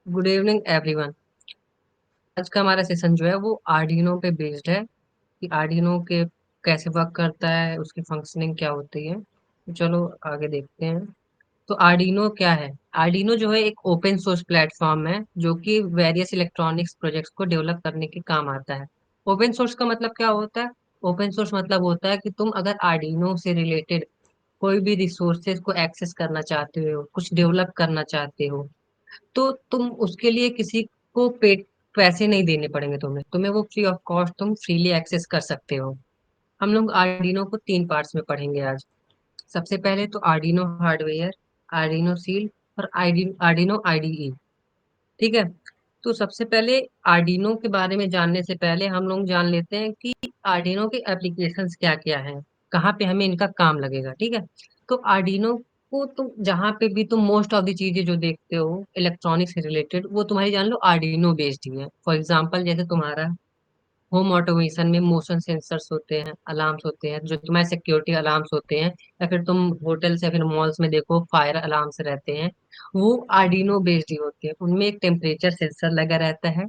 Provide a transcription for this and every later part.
Good evening everyone. आज का हमारा सेशन जो है वो आर्डिनो पे बेस्ड है कि आर्डिनो के कैसे वर्क करता है, उसकी फंक्शनिंग क्या होती है। तो चलो आगे देखते हैं। तो आर्डिनो क्या है? आर्डिनो जो है एक ओपन सोर्स प्लेटफॉर्म है जो कि वेरियस इलेक्ट्रॉनिक्स प्रोजेक्ट्स को डेवलप करने के काम आता है। ओपन सोर्स का मतलब क्या होता है? ओपन सोर्स मतलब होता है कि तुम अगर आर्डिनो से रिलेटेड कोई भी रिसोर्सेज को एक्सेस करना चाहते हो, कुछ डेवलप करना चाहते हो, तो तुम उसके लिए किसी को पैसे नहीं देने पड़ेंगे। तुम्हें तुम्हें वो फ्री ऑफ कॉस्ट तुम फ्रीली एक्सेस कर सकते हो। हम लोग आर्डिनो को तीन पार्ट्स में पढ़ेंगे आज। सबसे पहले तो आर्डिनो हार्डवेयर, आर्डिनो सील और आर्डिनो आईडीई। ठीक है। तो सबसे पहले आर्डिनो के बारे में जानने से पहले हम लोग जान लेते हैं कि आर्डिनो के एप्लीकेशंस क्या क्या हैं, कहाँ पे हमें इनका काम लगेगा। ठीक है। तो आर्डिनो को तुम जहाँ पे भी तुम मोस्ट ऑफ द चीजें जो देखते हो इलेक्ट्रॉनिक्स से रिलेटेड, वो तुम्हारी जान लो आर्डिनो बेस्ड ही है। फॉर एग्जाम्पल जैसे तुम्हारा होम ऑटोमेशन में मोशन सेंसर्स होते हैं, अलार्म्स होते हैं, जो तुम्हारे सिक्योरिटी अलार्म्स होते हैं, या फिर तुम होटल्स या फिर मॉल्स में देखो फायर अलार्म्स रहते हैं, वो आर्डिनो बेस्ड ही होते हैं। उनमें एक टेम्परेचर सेंसर लगा रहता है,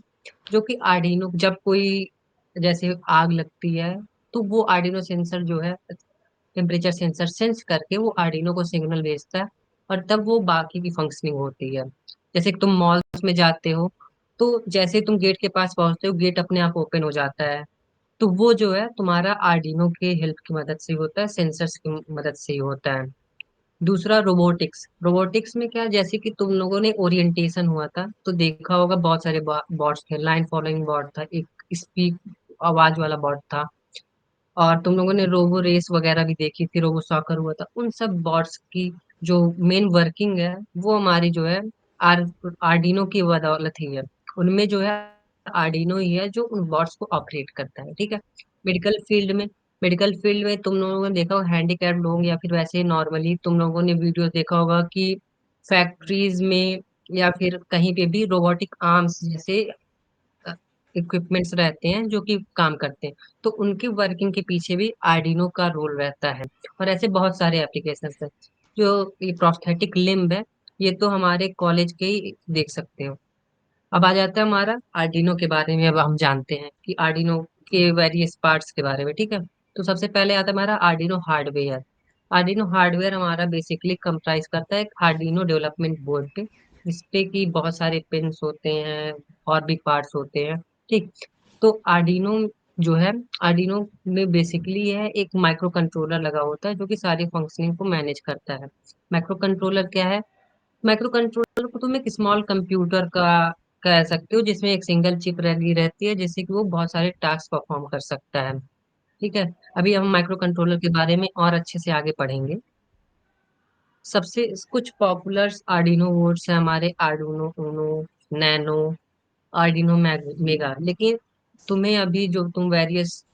जो कि आर्डिनो जब कोई जैसे आग लगती है, तो वो आर्डिनो सेंसर जो है टेम्परेचर सेंसर सेंस करके वो आर्डिनो को सिग्नल भेजता है, और तब वो बाकी की फंक्शनिंग होती है। जैसे कि तुम मॉल्स में जाते हो, तो जैसे ही तुम गेट के पास पहुंचते हो, गेट अपने आप ओपन हो जाता है। तो वो जो है तुम्हारा आर्डिनो के हेल्प की मदद से ही होता है, सेंसर्स की मदद से ही होता है। दूसरा रोबोटिक्स। रोबोटिक्स में क्या है, जैसे कि तुम लोगों ने ओरिएंटेशन हुआ था तो देखा होगा बहुत सारे बॉट्स थे। लाइन फॉलोइंग बॉट था, एक स्पीक आवाज वाला बॉट था, और तुम लोगों ने रोबो रेस वगैरह भी देखी थी, रोबो सॉकर हुआ था। उन सब बॉट्स की जो मेन वर्किंग है वो हमारी जो है आर आर्डिनो की बदौलत ही है। उनमें जो है आर्डिनो ही है जो उन बॉट्स को ऑपरेट करता है। ठीक है। मेडिकल फील्ड में मेडिकल फील्ड में तुम लोगों ने देखा होगा हैंडीकैप्ड लोग, या फिर वैसे नॉर्मली तुम लोगों ने वीडियो देखा होगा कि फैक्ट्रीज में या फिर कहीं पे भी रोबोटिक आर्म्स जैसे इक्विपमेंट्स रहते हैं जो कि काम करते हैं। तो उनकी वर्किंग के पीछे भी आर्डिनो का रोल रहता है। और ऐसे बहुत सारे एप्लीकेशंस हैं। जो ये प्रोस्थेटिक लिम्ब है, ये तो हमारे कॉलेज के ही देख सकते हो। अब आ जाता है हमारा आर्डिनो के बारे में। अब हम जानते हैं कि आर्डिनो के वेरियस पार्ट्स के बारे में। ठीक है। तो सबसे पहले आता है हमारा आर्डिनो हार्डवेयर। आर्डिनो हार्डवेयर हमारा बेसिकली कंप्राइज करता है एक आर्डिनो डेवलपमेंट बोर्ड पे, जिसपे की बहुत सारे पिन्स होते हैं और भी पार्ट्स होते हैं। ठीक। तो आर्डिनो जो है, आर्डिनो में बेसिकली है एक माइक्रो कंट्रोलर लगा होता है जो कि सारी फंक्शनिंग को मैनेज करता है। माइक्रो कंट्रोलर क्या है? माइक्रो कंट्रोलर को तुम एक स्मॉल कंप्यूटर का कह सकते हो, जिसमें एक सिंगल चिप लगी रहती है, जिससे कि वो बहुत सारे टास्क परफॉर्म कर सकता है। ठीक है। अभी हम माइक्रो कंट्रोलर के बारे में और अच्छे से आगे पढ़ेंगे। सबसे कुछ पॉपुलर आर्डिनो बोर्ड्स है हमारे, आर्डिनो उनो, नैनो, आर्डिनो मेगा। लेकिन तुम्हें अभी जो तुम वेरियस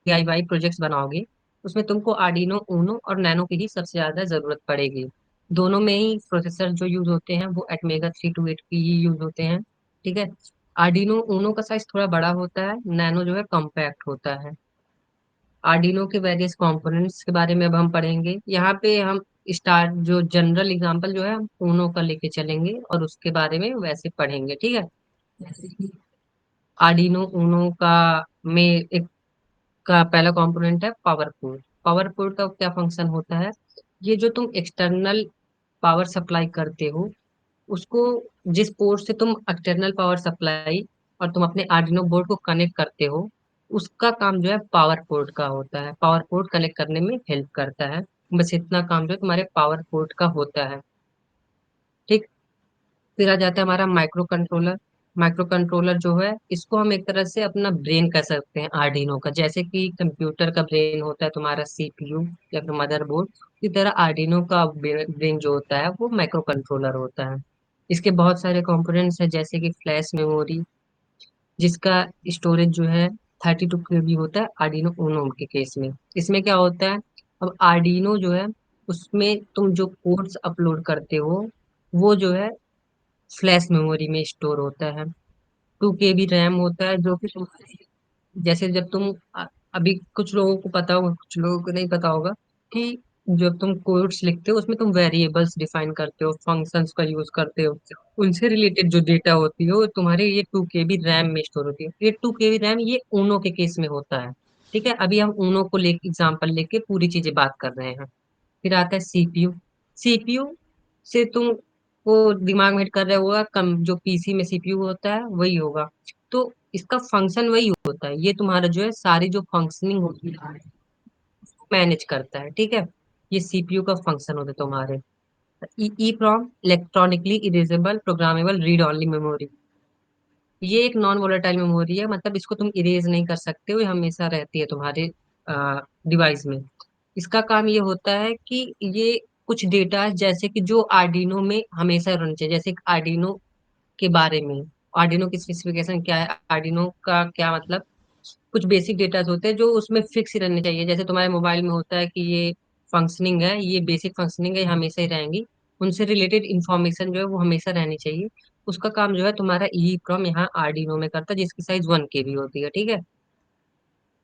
डीआईवाई प्रोजेक्ट्स बनाओगे, उसमें तुमको आर्डिनो उनो और नैनो की ही सबसे ज्यादा जरूरत पड़ेगी। दोनों में ही प्रोसेसर जो यूज होते हैं वो एटमेगा 328 की ही यूज होते हैं। ठीक है। आर्डिनो उनो का साइज थोड़ा बड़ा होता है, नैनो जो है कॉम्पैक्ट होता है। आर्डिनो के वेरियस कंपोनेंट्स के बारे में अब हम पढ़ेंगे। यहाँ पे हम स्टार्ट जो जनरल एग्जांपल जो है हम उनो का लेके चलेंगे, और उसके बारे में वैसे पढ़ेंगे। ठीक है। जैसे कि आर्डिनो उनो का में एक का पहला कंपोनेंट है पावर पोर्ट। पावर पोर्ट का क्या फंक्शन होता है? ये जो तुम एक्सटर्नल पावर सप्लाई करते हो, उसको जिस पोर्ट से तुम एक्सटर्नल पावर सप्लाई और तुम अपने आर्डिनो बोर्ड को कनेक्ट करते हो, उसका काम जो है पावर पोर्ट का होता है। पावर पोर्ट कनेक्ट करने में हेल्प करता है। बस इतना काम जो है तुम्हारे पावर पोर्ट का होता है। ठीक। फिर आ जाता है हमारा माइक्रो कंट्रोलर। माइक्रो कंट्रोलर जो है, इसको हम एक तरह से अपना ब्रेन कह सकते हैं आर्डिनो का। जैसे कि कंप्यूटर का ब्रेन होता है तुम्हारा सीपीयू या फिर मदरबोर्ड, इसी तरह आर्डिनो का ब्रेन जो होता है वो माइक्रो कंट्रोलर होता है। इसके बहुत सारे कंपोनेंट्स हैं, जैसे कि फ्लैश मेमोरी, जिसका स्टोरेज जो है 32 KB होता है आर्डिनो उनो के केस में। इसमें क्या होता है, अब आर्डिनो जो है उसमें तुम जो कोड्स अपलोड करते हो, वो जो है फ्लैश मेमोरी में स्टोर होता है। 2 KB रैम होता है, जो कि जैसे जब तुम अभी कुछ लोगों को पता होगा, कुछ लोगों को नहीं पता होगा कि जब तुम कोड्स लिखते हो उसमें तुम वेरिएबल्स डिफाइन करते हो, फंक्शंस का यूज करते हो, उनसे रिलेटेड जो डेटा होती है वो तुम्हारे ये 2 KB रैम में स्टोर होती है। ये 2 KB रैम ये ऊनो के केस में होता है। ठीक है, अभी हम ऊनो को ले एग्जाम्पल लेके पूरी चीजें बात कर रहे हैं। फिर आता है सीपीयू। सीपीयू से तुम वो दिमाग में कर रहे होगा, कम जो पीसी में सीपीयू होता है वही होगा। तो इसका फंक्शन वही होता है, ये तुम्हारा जो है सारी जो फंक्शनिंग होती है मैनेज करता है। ठीक है, ये सीपीयू का फंक्शन होता है तुम्हारे। EEPROM electronically erasable programmable read only memory. ये एक नॉन वोलेटाइल मेमोरी है, मतलब इसको तुम इरेज नहीं कर सकते हो, ये हमेशा रहती है तुम्हारे डिवाइस में। इसका काम ये होता है कि ये कुछ डेटा जैसे कि जो आर्डिनो में हमेशा रहना चाहिए, जैसे आर्डिनो के बारे में, आर्डिनो की स्पेसिफिकेशन क्या है, आर्डिनो का क्या मतलब, कुछ बेसिक डेटा होते हैं जो उसमें फिक्स रहने चाहिए। जैसे तुम्हारे मोबाइल में होता है कि ये फंक्शनिंग है, ये बेसिक फंक्शनिंग है, ये हमेशा ही रहेंगी, उनसे रिलेटेड इंफॉर्मेशन जो है वो हमेशा रहनी चाहिए। उसका काम जो है तुम्हारा ई प्रॉम यहाँ आर्डिनो में करता है, जिसकी साइज 1 KB होती है। ठीक है,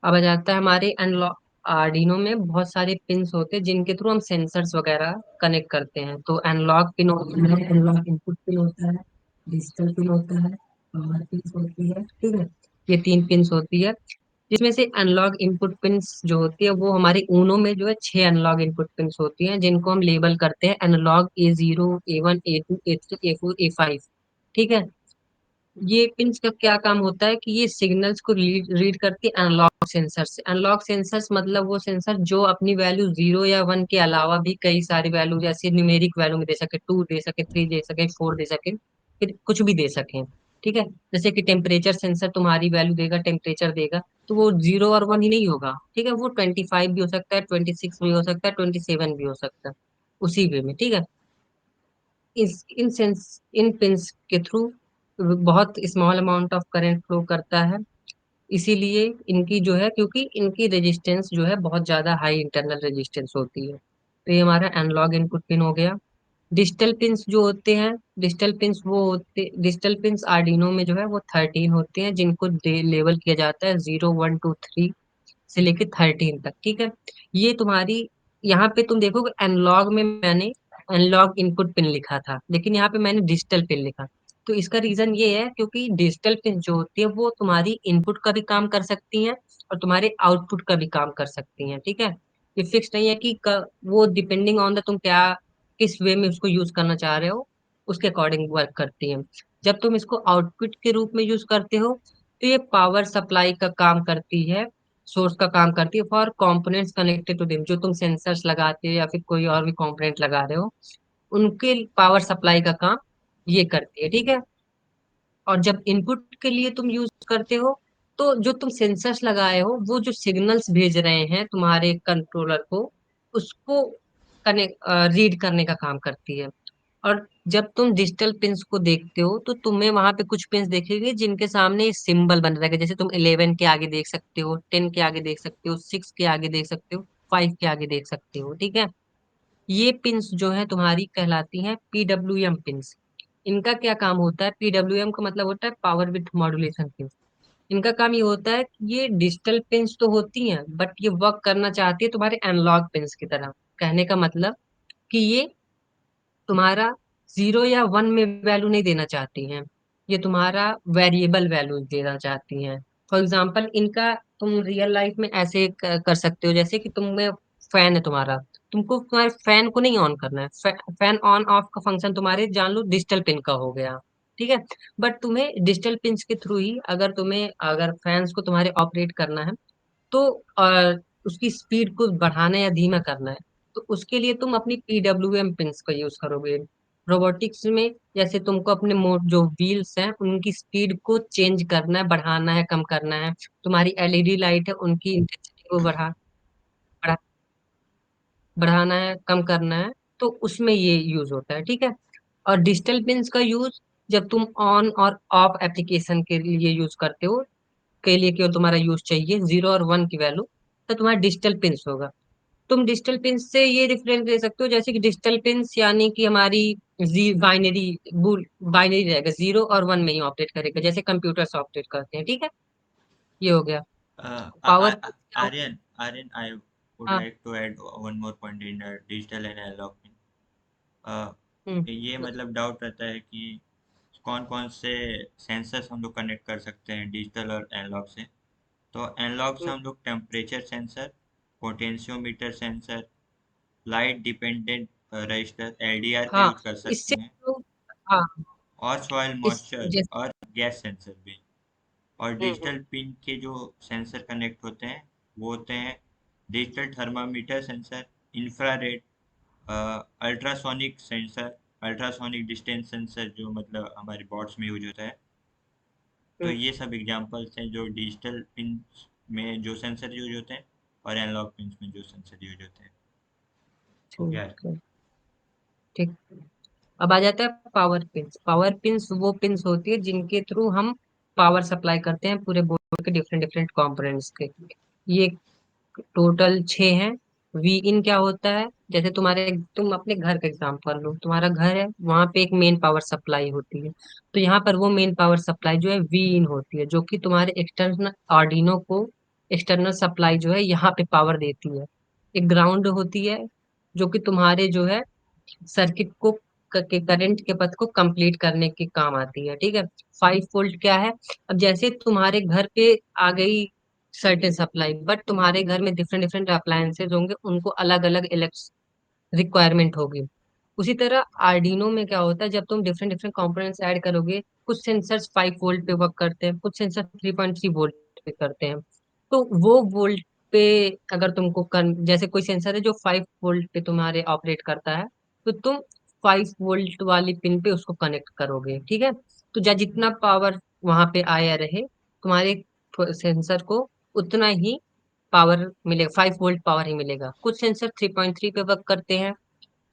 अब आ जाता है हमारे एनालॉग। आर्डिनो में बहुत सारे पिंस होते हैं जिनके थ्रू हम सेंसर्स वगैरह कनेक्ट करते हैं। तो एनालॉग पिन होता है, एनालॉग इनपुट पिन होता है, डिजिटल पिन होता है, पावर पिन होती है। ठीक है, ये 3 पिंस होती है, जिसमें से एनालॉग इनपुट पिंस जो होती है वो हमारे ऊनो में जो है 6 एनालॉग इनपुट पिंस होती हैं, जिनको हम लेबल करते हैं analogue A0, A1, A2, A3, A4, A5। ठीक है, ये पिंस का क्या काम होता है कि ये सिग्नल्स को रीड करती है एनालॉग सेंसर से। एनालॉग सेंसर्स मतलब वो सेंसर जो अपनी वैल्यू 0 या 1 के अलावा भी कई सारी वैल्यू जैसे न्यूमेरिक वैल्यू में दे सके, 2 दे सके, 3 दे सके, 4 दे सके, फिर कुछ भी दे सके। ठीक है, जैसे कि टेम्परेचर सेंसर तुम्हारी वैल्यू देगा, टेम्परेचर देगा, तो वो 0 और 1 ही नहीं होगा। ठीक है, वो 25 भी हो सकता है, 26 भी हो सकता है, 27 भी हो सकता है, उसी वे में। ठीक है, इन पिंस के थ्रू बहुत small amount of current flow करता है। इसीलिए इनकी जो है, क्योंकि इनकी रेजिस्टेंस जो है बहुत ज्यादा हाई इंटरनल रेजिस्टेंस होती है। तो ये हमारा एनालॉग इनपुट पिन हो गया। डिजिटल पिंस जो होते हैं, डिजिटल पिंस आर्डिनो में जो है वो 13 होते हैं, जिनको लेबल किया जाता है 0, 1, 2, 3 से लेके 13 तक। ठीक है, ये तुम्हारी, यहाँ पे तुम देखोगे एनालॉग में मैंने एनालॉग इनपुट पिन लिखा था, लेकिन यहाँ पे मैंने डिजिटल पिन लिखा। तो इसका रीजन ये है क्योंकि डिजिटल पिन जो होती है वो तुम्हारी इनपुट का भी काम कर सकती हैं और तुम्हारे आउटपुट का भी काम कर सकती हैं। ठीक है, ये फिक्स नहीं है कि वो डिपेंडिंग ऑन द तुम क्या किस वे में उसको यूज करना चाह रहे हो, उसके अकॉर्डिंग वर्क करती हैं। जब तुम इसको आउटपुट के रूप में यूज करते हो तो ये पावर सप्लाई का काम करती है, सोर्स का काम करती है for components connected to them. जो तुम सेंसर्स लगाते हो या फिर कोई और भी कंपोनेंट लगा रहे हो, उनके पावर सप्लाई का काम ये करती है। ठीक है, और जब इनपुट के लिए तुम यूज करते हो तो जो तुम सेंसर्स लगाए हो वो जो सिग्नल्स भेज रहे हैं तुम्हारे कंट्रोलर को, उसको कनेक्ट रीड करने का काम करती है। और जब तुम डिजिटल पिंस को देखते हो तो तुम्हें वहां पे कुछ पिंस देखेंगे जिनके सामने सिंबल बन रहेगा, जैसे तुम 11 के आगे देख सकते हो, 10 के आगे देख सकते हो, 6 के आगे देख सकते हो, 5 के आगे देख सकते हो। ठीक है, ये पिंस जो है तुम्हारी कहलाती हैं PWM पिंस। इनका क्या काम होता है, PWM का मतलब होता है पावर विथ मॉड्यूलेशन पिंस। इनका काम ये होता है कि ये डिजिटल पिंस तो होती हैं बट ये वर्क करना चाहती है तुम्हारे एनालॉग पिंस की तरह। कहने का मतलब कि ये तुम्हारा 0 या 1 में वैल्यू नहीं देना चाहती हैं, ये तुम्हारा वेरिएबल वैल्यू देना चाहती हैं। फॉर एग्जाम्पल इनका तुम रियल लाइफ में ऐसे कर सकते हो, जैसे कि तुम्हें फैन है तुम्हारा, तुमको तुम्हारे फैन को नहीं ऑन करना है, फैन ऑन ऑफ का फंक्शन तुम्हारे जान लो डिजिटल पिन का हो गया। ठीक है, बट तुम्हें डिजिटल पिंस के थ्रू ही अगर फैंस को तुम्हारे ऑपरेट करना है तो उसकी स्पीड को बढ़ाना या धीमा करना है, तो उसके लिए तुम अपनी PWM पिंस का यूज करोगे। रोबोटिक्स में जैसे तुमको अपने जो व्हील्स हैं उनकी स्पीड को चेंज करना है, बढ़ाना है, कम करना है, तुम्हारी LED लाइट है उनकी इंटेंसिटी को बढ़ा बढ़ाना है, कम करना है, तो उसमें ये यूज होता है। ठीक है, और डिजिटल पिंस का यूज जब तुम ऑन और ऑफ एप्लीकेशन के लिए यूज करते हो, के लिए केवल तुम्हारा यूज चाहिए 0 और 1 की वैल्यू, तो तुम्हारा डिजिटल पिंस होगा। तुम डिजिटल पिंस से ये रेफरेंस दे सकते हो, जैसे कि डिजिटल पिंस यानी कि हमारी बाइनरी बाइनरी रहेगा, 0 और 1 में ही ऑपरेट करेगा, जैसे कंप्यूटर से ऑपरेट करते हैं। ठीक है, ये हो गया Uh, power. Aryan, I would हाँ। like to add one more point in digital and analog thing. हम्म। ये मतलब डाउट रहता है कि कौन कौन से सेंसर्स हम लोग कनेक्ट कर सकते हैं डिजिटल और एनालॉग से। तो एनालॉग से हम्म। हम लोग temperature sensor, potentiometer sensor, light dependent register LDR का हाँ, यूज कर इससे सकते हैं, तो हाँ, और सॉइल इस मॉइस्चर जैसे और गैस सेंसर भी। और हम्म। डिजिटल पिन के जो सेंसर कनेक्ट होते हैं वो होते हैं digital thermometer sensor, infrared, ultrasonic sensor, ultrasonic distance sensor जो मतलब हमारे बॉट्स में यूज होता है। तो हम्म। ये सब एग्जांपल्स हैं जो डिजिटल पिन में जो सेंसर यूज होते हैं और एनालॉग पिन में जो सेंसर यूज होते हैं। हो गया है। ठीक है। ठीक। अब आ जाता है पावर पिंस। पावर पिंस वो पिंस होती है जिनके थ्रू हम पावर सप्लाई करते हैं पूरे बोर्ड के डिफरेंट डिफरेंट कंपोनेंट्स के। ये टोटल 6 हैं। वी इन क्या होता है, जैसे तुम अपने घर का एग्जांपल लो, तुम्हारा घर है, वहां पे एक मेन पावर सप्लाई होती है। तो यहाँ पर वो मेन पावर सप्लाई जो है वी इन होती है, जो कि तुम्हारे एक्सटर्नल आर्डिनो को एक्सटर्नल सप्लाई जो है यहाँ पे पावर देती है। एक ग्राउंड होती है जो कि तुम्हारे जो है सर्किट को के करंट के पथ को कंप्लीट करने के काम आती है। ठीक है। 5 वोल्ट क्या है, अब जैसे तुम्हारे घर पे आ गई सर्टेन सप्लाई, बट तुम्हारे घर में डिफरेंट डिफरेंट अप्लायंसेज होंगे, उनको अलग अलग रिक्वायरमेंट होगी। उसी तरह आर्डिनो में क्या होता है, जब तुम डिफरेंट डिफरेंट कंपोनेंट्स ऐड करोगे, कुछ सेंसर्स 5 वोल्ट पे वर्क करते हैं, कुछ सेंसर 3.3 वोल्ट पे करते हैं। तो वो वोल्ट पे अगर जैसे कोई सेंसर है जो 5 वोल्ट पे तुम्हारे ऑपरेट करता है, तो तुम 5 वोल्ट वाली पिन पे उसको कनेक्ट करोगे। ठीक है। तो जितना पावर वहां पे आया रहे, तुम्हारे सेंसर को उतना ही पावर मिलेगा, 5 वोल्ट पावर ही मिलेगा। कुछ सेंसर 3.3 पे वर्क करते हैं,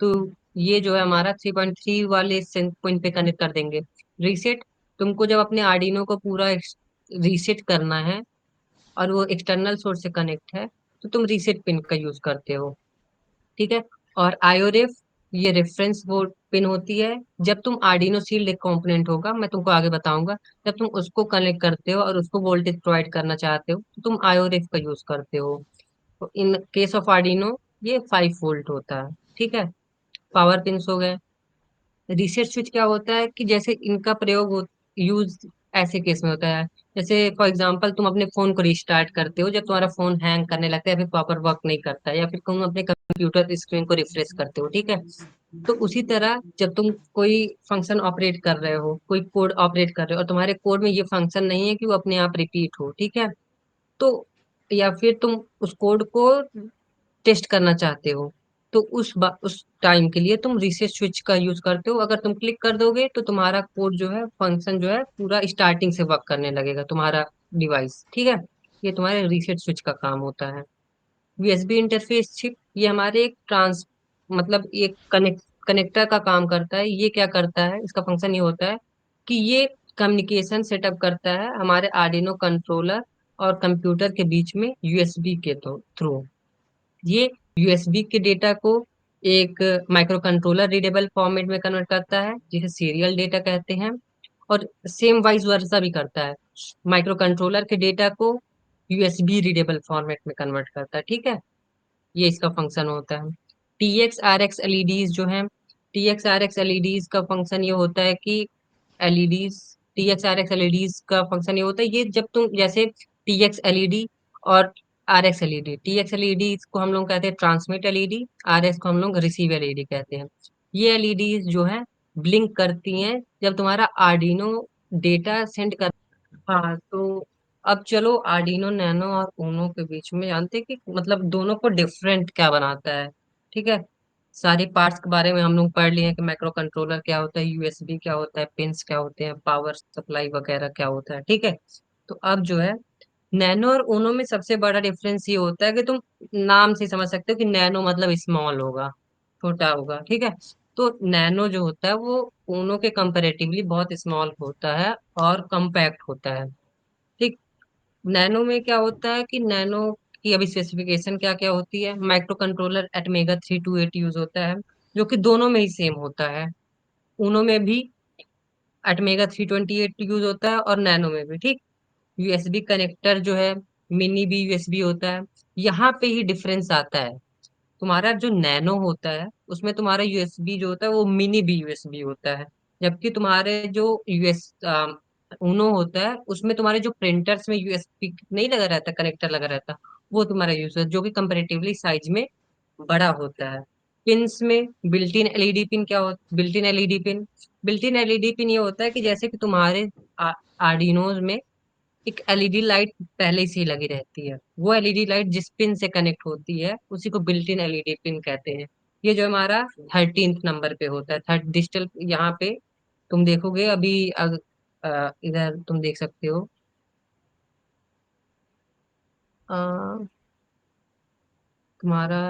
तो ये जो है हमारा 3.3 वाले पॉइंट पे कनेक्ट कर देंगे। रीसेट, तुमको जब अपने आर्डिनो को पूरा रीसेट करना है और वो एक्सटर्नल सोर्स से कनेक्ट है, तो तुम रीसेट पिन का यूज करते हो। ठीक है। और आयोरेफ, ये रेफरेंस वो पिन होती है। जब तुम आर्डिनो शील्ड एक कंपोनेंट होगा, मैं तुमको आगे बताऊंगा, जब तुम उसको कनेक्ट करते हो और उसको वोल्टेज प्रोवाइड करना चाहते हो, तो तुम आयोरेफ का यूज करते हो। तो इन केस ऑफ आर्डिनो ये 5 वोल्ट होता है। ठीक है। पावर पिन्स हो गए। रिसेट स्विच क्या होता है कि जैसे इनका यूज ऐसे केस में होता है, जैसे फॉर एग्जांपल तुम अपने फोन को रिस्टार्ट करते हो जब तुम्हारा फोन हैंग करने लगता है, या फिर प्रॉपर वर्क नहीं करता है, या फिर तुम अपने कंप्यूटर स्क्रीन को रिफ्रेश करते हो। ठीक है। तो उसी तरह जब तुम कोई फंक्शन ऑपरेट कर रहे हो, कोई कोड ऑपरेट कर रहे हो, और तुम्हारे कोड में ये फंक्शन नहीं है कि वो अपने आप रिपीट हो, ठीक है, तो या फिर तुम उस कोड को टेस्ट करना चाहते हो, तो उस टाइम के लिए तुम रीसेट स्विच का यूज करते हो। अगर तुम क्लिक कर दोगे तो तुम्हारा कोड जो है, फंक्शन जो है, पूरा स्टार्टिंग से वर्क करने लगेगा तुम्हारा डिवाइस। ठीक है। ये तुम्हारे रीसेट स्विच का काम होता है। यूएसबी इंटरफेस चिप, ये हमारे एक मतलब ये कनेक्टर का काम करता है। ये क्या करता है, इसका फंक्शन ये होता है कि ये कम्युनिकेशन सेटअप करता है हमारे आर्डिनो कंट्रोलर और कंप्यूटर के बीच में यूएसबी के थ्रू। ये यूएसबी के डेटा को एक माइक्रो कंट्रोलर रीडेबल फॉर्मेट में कन्वर्ट करता है, जिसे सीरियल डेटा कहते हैं। और सेम वाइस वर्सा भी करता है, माइक्रो कंट्रोलर के डेटा को यूएसबी रीडेबल फॉर्मेट में कन्वर्ट करता है। ठीक है। ये इसका फंक्शन होता है। T X R X LEDs जो है, T X R X LEDs का फंक्शन ये होता है कि LEDs T X R X LEDs का फंक्शन ये होता है, ये जब तुम जैसे टी एक्स एलईडी और R X LED, T X LED को हम लोग कहते हैं ट्रांसमिट एलईडी, आर एक्स को हम लोग रिसीव एलईडी कहते हैं। ये एलईडीज जो है ब्लिंक करती हैं जब तुम्हारा आर्डिनो डेटा सेंड कर। हाँ, तो अब चलो आर्डिनो नैनो और ऊनो के बीच में जानते हैं कि मतलब दोनों को डिफरेंट क्या बनाता है। ठीक है। सारे पार्ट्स के बारे में हम लोग पढ़ लिए हैं कि माइक्रो कंट्रोलर क्या होता है, यूएसबी क्या होता है, पिंस क्या होते हैं, पावर सप्लाई वगैरह क्या होता है। ठीक है। तो अब जो है नैनो और ऊनो में सबसे बड़ा डिफरेंस ये होता है कि तुम नाम से समझ सकते हो कि नैनो मतलब स्मॉल होगा, छोटा होगा। ठीक है। तो नैनो जो होता है वो ऊनो के कंपेरेटिवली बहुत स्मॉल होता है और कम्पैक्ट होता है। ठीक। नैनो में क्या होता है कि नैनो की अभी स्पेसिफिकेशन क्या क्या होती है, माइक्रो कंट्रोलर एटमेगा 328 यूज होता है, जो कि दोनों में ही सेम होता है। उनो में भी एटमेगा 328 यूज होता है और नैनो में भी। ठीक। यूएसबी कनेक्टर जो है, मिनी भी यूएसबी होता है। यहाँ पे ही डिफरेंस आता है। तुम्हारा जो नैनो होता है उसमें तुम्हारा यूएसबी जो होता है वो मिनी भी यूएसबी होता है। जबकि तुम्हारे जो ऊनो होता है उसमें तुम्हारे जो प्रिंटर्स में यूएसबी नहीं लगा रहता, कनेक्टर लगा रहता, वो तुम्हारा यूज है, जो कि कंपेरेटिवली साइज में बड़ा होता है। पिंस में बिल्ट इन एलईडी पिन क्या होता, बिल्ट इन एलईडी पिन ये होता है कि जैसे कि तुम्हारे आर्डिनोज में एक एलईडी लाइट पहले से ही लगी रहती है, वो एलईडी लाइट जिस पिन से कनेक्ट होती है उसी को बिल्ट इन एलईडी पिन कहते हैं। ये जो हमारा 13th नंबर पे होता है, थर्ड डिजिटल, यहाँ पे तुम देखोगे अभी इधर तुम देख सकते हो। अ, तुम्हारा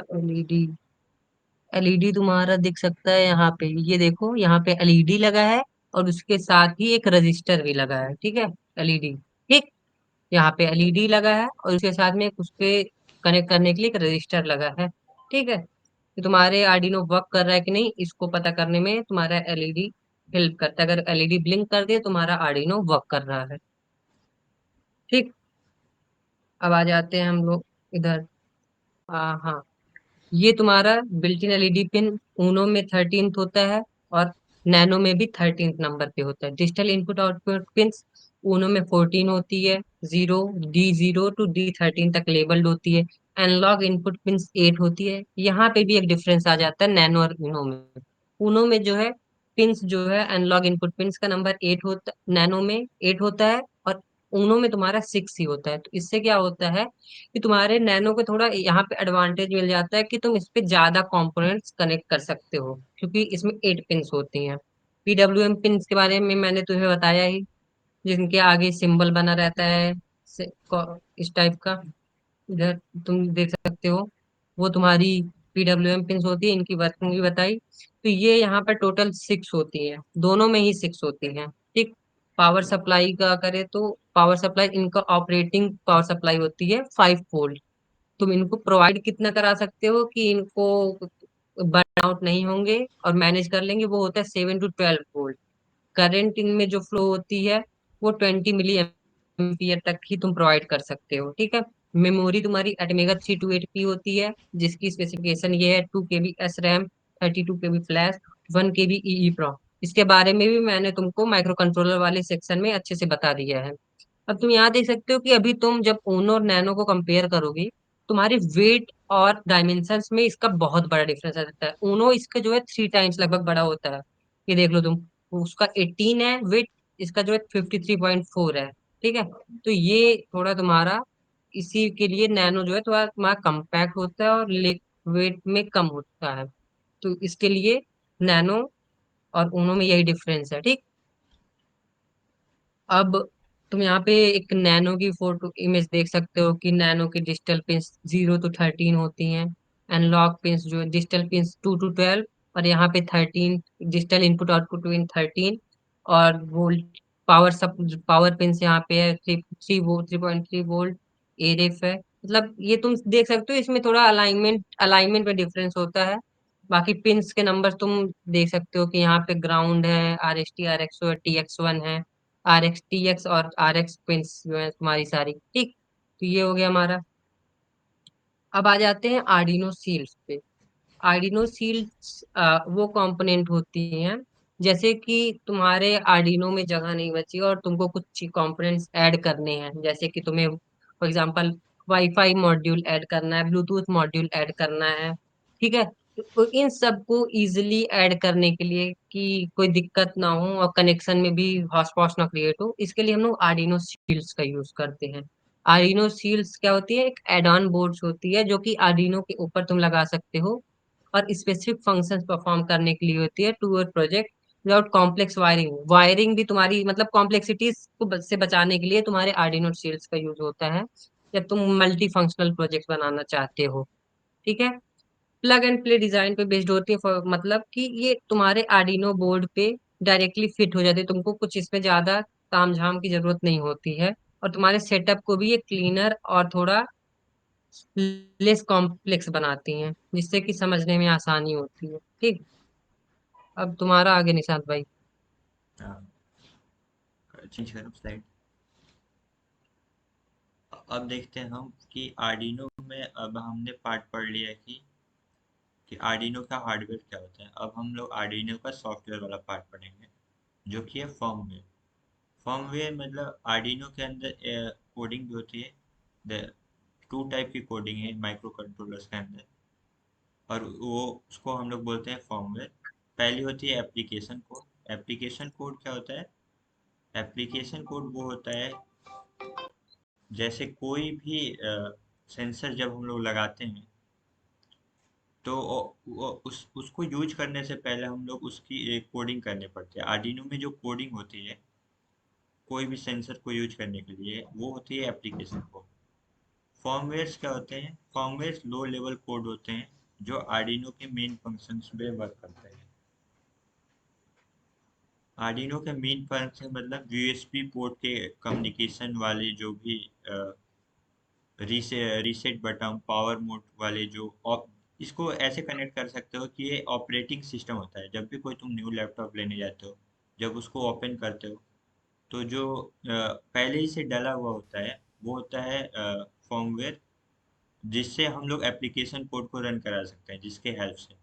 एलईडी तुम्हारा दिख सकता है यहाँ पे, ये देखो यहाँ पे एलईडी लगा है और उसके साथ ही एक रजिस्टर भी लगा है, ठीक है। एलईडी, ठीक, यहाँ पे एलईडी लगा है और उसके साथ में एक उसके कनेक्ट करने के लिए एक रजिस्टर लगा है, ठीक है। कि तुम्हारे आर्डिनो वर्क कर रहा है कि नहीं इसको पता करने में तुम्हारा एलईडी हेल्प करता है। अगर एलईडी ब्लिंक कर दे तुम्हारा आर्डिनो वर्क कर रहा है, ठीक। अब आ जाते हैं हम लोग इधर। हाँ, ये तुम्हारा built in LED pin Uno में 13th होता है और नैनो में भी 13th नंबर पे होता है। Digital input output pins Uno में 14 होती है, D0 to D13 तक लेबल्ड होती है। एनालॉग इनपुट पिंस 8 होती है। यहाँ पे भी एक डिफरेंस आ जाता है नैनो और ऊनो में। ऊनो में जो है पिंस जो है एनालॉग इनपुट पिंस का नंबर 8 होता, नैनो में 8 होता है और ऊनो में तुम्हारा 6 ही होता है। तो इससे क्या होता है कि तुम्हारे नैनो को थोड़ा यहाँ पे एडवांटेज मिल जाता है कि तुम इस पे ज्यादा कंपोनेंट्स कनेक्ट कर सकते हो, क्योंकि इसमें 8 पिंस होती हैं। पीडब्ल्यूएम पिंस के बारे में मैंने तुम्हें बताया ही, जिनके आगे सिंबल बना रहता है इस टाइप का, इधर तुम देख सकते हो। वो तुम्हारी पीडब्ल्यूएम पिंस होती है, इनकी वर्किंग भी बताई। तो ये यहाँ पर टोटल 6 होती है, दोनों में ही 6 होती हैं, ठीक। पावर सप्लाई का करें तो पावर सप्लाई, इनका ऑपरेटिंग पावर सप्लाई होती है 5 वोल्ट। तुम इनको प्रोवाइड कितना करा सकते हो कि इनको बर्नआउट नहीं होंगे और मैनेज कर लेंगे, वो होता है 7 to 12 वोल्ट। करंट इनमें जो फ्लो होती है वो 20 मिली एम्पियर तक ही तुम प्रोवाइड कर सकते हो, ठीक है। मेमोरी तुम्हारी एटमेगा 328P होती है, जिसकी स्पेसिफिकेशन ये है 2 KB SRAM, 32 KB flash, 1 KB EEPROM। इसके बारे में भी मैंने तुमको माइक्रो कंट्रोलर वाले सेक्शन में अच्छे से बता दिया है। अब तुम यहाँ देख सकते हो कि अभी तुम जब ओनो और नैनो को कंपेयर करोगे, तुम्हारे वेट और डायमेंशंस में इसका बहुत बड़ा डिफरेंस आ जाता है। ओनो इसका जो है 3 टाइम्स लगभग बड़ा होता है, ये देख लो तुम। उसका 18 है वेट, इसका जो है 53.4 है, ठीक है। तो ये थोड़ा तुम्हारा, इसी के लिए नैनो जो है थोड़ा तुम्हारा कम्पैक्ट होता है और वेट में कम होता है। तो इसके लिए नैनो और ओनो में यही डिफरेंस है, ठीक। अब तुम यहाँ पे एक नैनो की फोटो इमेज देख सकते हो कि नैनो की डिजिटल पिंस 0 to 13 होती हैं। एनालॉग पिंस जो है डिजिटल पिंस 2 to 12, और यहाँ पे 13 डिजिटल इनपुट आउटपुट पिन 13। और वोल्ट पावर सब पावर पिंस यहाँ पे है 3.3 वोल्ट। एरेफ है, मतलब ये तुम देख सकते हो इसमें थोड़ा अलाइनमेंट में डिफरेंस होता है। बाकी पिंस के नंबर तुम देख सकते हो कि यहाँ पे ग्राउंड है, RST RXO है, TX1 है, RXTX और RX पिंस जो है तुम्हारी सारी, ठीक। तो ये हो गया हमारा। अब आ जाते हैं आर्डिनो सील्स पे। आर्डिनो सील्स वो कंपोनेंट होती हैं, जैसे कि तुम्हारे आर्डिनो में जगह नहीं बची और तुमको कुछ कंपोनेंट्स ऐड करने हैं, जैसे कि तुम्हें for example wifi module add करना है, ब्लूटूथ मॉड्यूल ऐड करना है, ठीक है। तो इन सबको इजिली ऐड करने के लिए कि कोई दिक्कत ना हो और कनेक्शन में भी हॉट ना क्रिएट हो, इसके लिए हम लोग आर्डिनो सील्स का यूज करते हैं। आर्डिनो सील्स क्या होती है, एक एड ऑन बोर्ड्स होती है जो कि आर्डिनो के ऊपर तुम लगा सकते हो और स्पेसिफिक फंक्शंस परफॉर्म करने के लिए होती है to your project without complex wiring. Wiring भी तुम्हारी मतलब कॉम्प्लेक्सिटीज को से बचाने के लिए तुम्हारे आर्डिनो शील्ड्स का यूज होता है जब तुम मल्टी फंक्शनल प्रोजेक्ट बनाना चाहते हो, ठीक है। प्लग एंड प्ले डिजाइन पे बेस्ड होती है मतलब कि ये तुम्हारे आर्डिनो बोर्ड पे डायरेक्टली फिट हो जाती है, तुमको कुछ इसमें ज्यादा तामझाम की जरूरत नहीं होती है। और तुम्हारे सेटअप को भी ये क्लीनर और थोड़ा लेस कॉम्प्लेक्स बनाती हैं, जिससे कि समझने में आसानी होती है, ठीक। अब तुम्हारा आगे निशांत भाई। हाँ, चेंज करो स्लाइड। अब देखते हैं हम कि आर्डिनो में अब हमने पार्ट पढ़ लिया कि आर्डिनो का हार्डवेयर क्या होता है। अब हम लोग आर्डिनो का सॉफ्टवेयर वाला पार्ट पढ़ेंगे, जो कि है फर्मवेयर। फर्मवेयर मतलब आर्डिनो के अंदर कोडिंग जो होती है, टू टाइप की कोडिंग है माइक्रो कंट्रोलर्स के अंदर, और वो उसको हम लोग बोलते हैं फर्मवेयर। पहली होती है एप्लीकेशन कोड। एप्लीकेशन कोड क्या होता है? एप्लीकेशन कोड वो होता है, जैसे कोई भी सेंसर जब हम लोग लगाते हैं, तो उसको यूज करने से पहले हम लोग उसकी एक कोडिंग करने पड़ती है। आर्डिनो में जो कोडिंग होती है कोई भी सेंसर को यूज करने के लिए, वो होती है एप्लीकेशन कोड। फर्मवेयर्स क्या होते हैं? फर्मवेयर्स लो लेवल कोड होते हैं जो आर्डिनो के मेन फंक्शंस पे वर्क करते हैं। आर्डिनो के मेन फंक्शन मतलब यूएसबी पोर्ट के कम्युनिकेशन वाले जो भी रीसेट बटन, पावर मोड वाले जो इसको ऐसे कनेक्ट कर सकते हो कि ये ऑपरेटिंग सिस्टम होता है। जब भी कोई तुम न्यू लैपटॉप लेने जाते हो, जब उसको ओपन करते हो, तो जो पहले ही से डला हुआ होता है वो होता है फर्मवेयर, जिससे हम लोग एप्लीकेशन कोड को रन करा सकते हैं जिसके हेल्प से।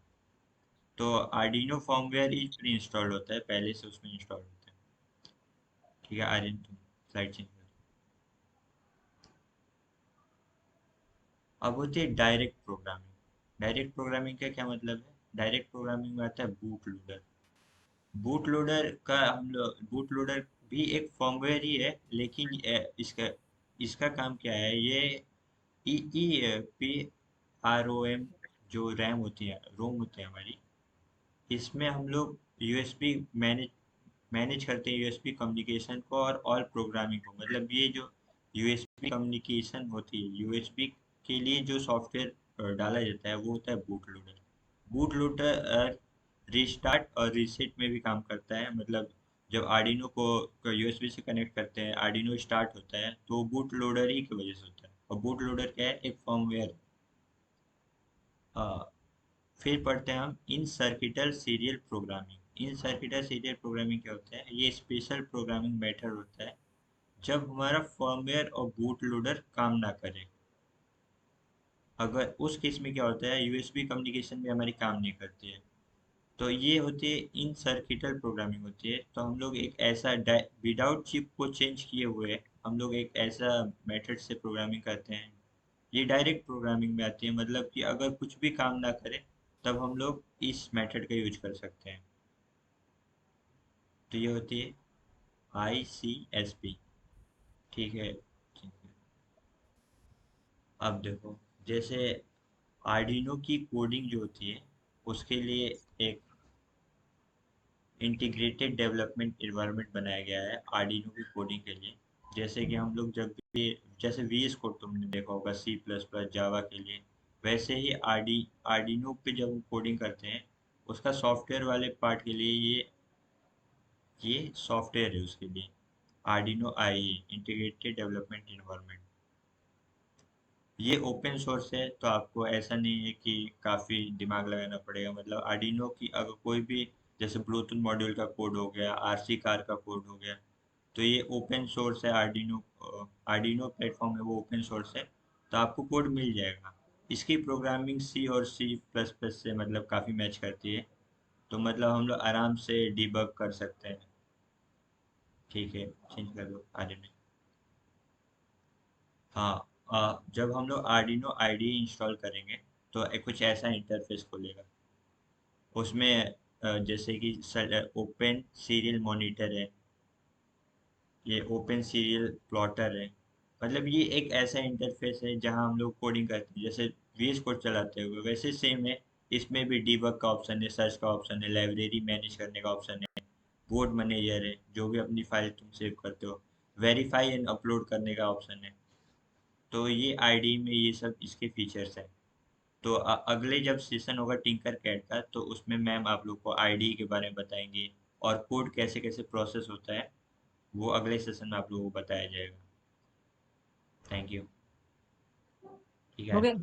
तो आर्डिनो फर्मवेयर ही प्री इंस्टॉल्ड होता है, पहले से उसमें इंस्टॉल होता है। ठीक है, आर्यन तुम स्लाइड चेंज कर। अब होती है डायरेक्ट प्रोग्रामिंग। डायरेक्ट प्रोग्रामिंग का क्या मतलब है? डायरेक्ट प्रोग्रामिंग में आता है बूट लोडर। बूट लोडर का हम लोग, बूट लोडर भी एक फर्मवेयर ही है, लेकिन इसका इसका काम क्या है? ये E E P R O M, जो रैम होती है, रोम होती है हमारी, इसमें हम लोग यूएसबी मैनेज मैनेज करते हैं, यूएसबी कम्युनिकेशन को और ऑल प्रोग्रामिंग को। मतलब ये जो यूएसबी कम्युनिकेशन होती है, यूएसबी के लिए जो सॉफ्टवेयर डाला जाता है वो होता है boot loader. Boot loader restart और रीसेट में भी काम करता है। मतलब जब आर्डिनो को यूएसबी से कनेक्ट करते हैं, आर्डिनो स्टार्ट होता है, तो बूट लोडर ही की वजह से होता है। और बूट लोडर क्या है? एक फर्मवेयर। फिर पढ़ते हैं हम इन सर्किटल सीरियल प्रोग्रामिंग। इन सर्किटल सीरियल प्रोग्रामिंग क्या होता है? ये स्पेशल प्रोग्रामिंग मेथड होता है जब हमारा फर्मवेयर और बूट लोडर काम ना करे। अगर उस केस में क्या होता है, यूएसबी कम्युनिकेशन भी हमारी काम नहीं करती है, तो ये होती है इन सर्किटल प्रोग्रामिंग होती है। तो हम लोग एक ऐसा विदाउट चिप को चेंज किए हुए हम लोग एक ऐसा मेथड से प्रोग्रामिंग करते हैं। ये डायरेक्ट प्रोग्रामिंग में आती है, मतलब कि अगर कुछ भी काम ना करे तब हम लोग इस मेथड का यूज कर सकते हैं। तो ये होती है ICSP। ठीक है, ठीक है। अब देखो, जैसे आर्डिनो की कोडिंग जो होती है, उसके लिए एक इंटीग्रेटेड डेवलपमेंट इन्वायरमेंट बनाया गया है आर्डिनो की कोडिंग के लिए। जैसे कि हम लोग जब भी, जैसे VS कोड तुमने देखा होगा C++ जावा के लिए, वैसे ही आर्डिनो पे जब हम कोडिंग करते हैं, उसका सॉफ्टवेयर वाले पार्ट के लिए ये सॉफ्टवेयर है उसके लिए। Arduino IE integrated development environment, ये ओपन सोर्स है, तो आपको ऐसा नहीं है कि काफ़ी दिमाग लगाना पड़ेगा। मतलब आर्डिनो की अगर कोई भी, जैसे ब्लूटूथ मॉड्यूल का कोड हो गया, RC कार का कोड हो गया, तो ये ओपन सोर्स है। आर्डिनो आर्डिनो प्लेटफॉर्म है, वो ओपन सोर्स है, तो आपको कोड मिल जाएगा। इसकी प्रोग्रामिंग C और C++ से मतलब काफ़ी मैच करती है, तो मतलब हम लोग आराम से डिबग कर सकते हैं। ठीक है, चेंज कर दो आगे में। हाँ, जब हम लोग आर्डिनो IDE इंस्टॉल करेंगे, तो कुछ ऐसा इंटरफेस खुलेगा। उसमें जैसे कि ओपन सीरियल मॉनिटर है, ये ओपन सीरियल प्लॉटर है। मतलब ये एक ऐसा इंटरफेस है जहाँ हम लोग कोडिंग करते हैं, जैसे VS कोड चलाते हुए वैसे सेम है। इसमें भी डिबग का ऑप्शन है, सर्च का ऑप्शन है, लाइब्रेरी मैनेज करने का ऑप्शन है, बोर्ड मैनेजर है, जो भी अपनी फाइल तुम सेव करते हो, वेरीफाई एंड अपलोड करने का ऑप्शन है। तो ये आईडी में ये सब इसके फीचर्स हैं। तो अगले जब सेशन होगा टिंकर कैड का, तो उसमें मैम आप लोग को आईडी के बारे में बताएंगे, और कोड कैसे कैसे प्रोसेस होता है वो अगले सेशन में आप लोगों को बताया जाएगा। Thank you. ठीक हो है। गया।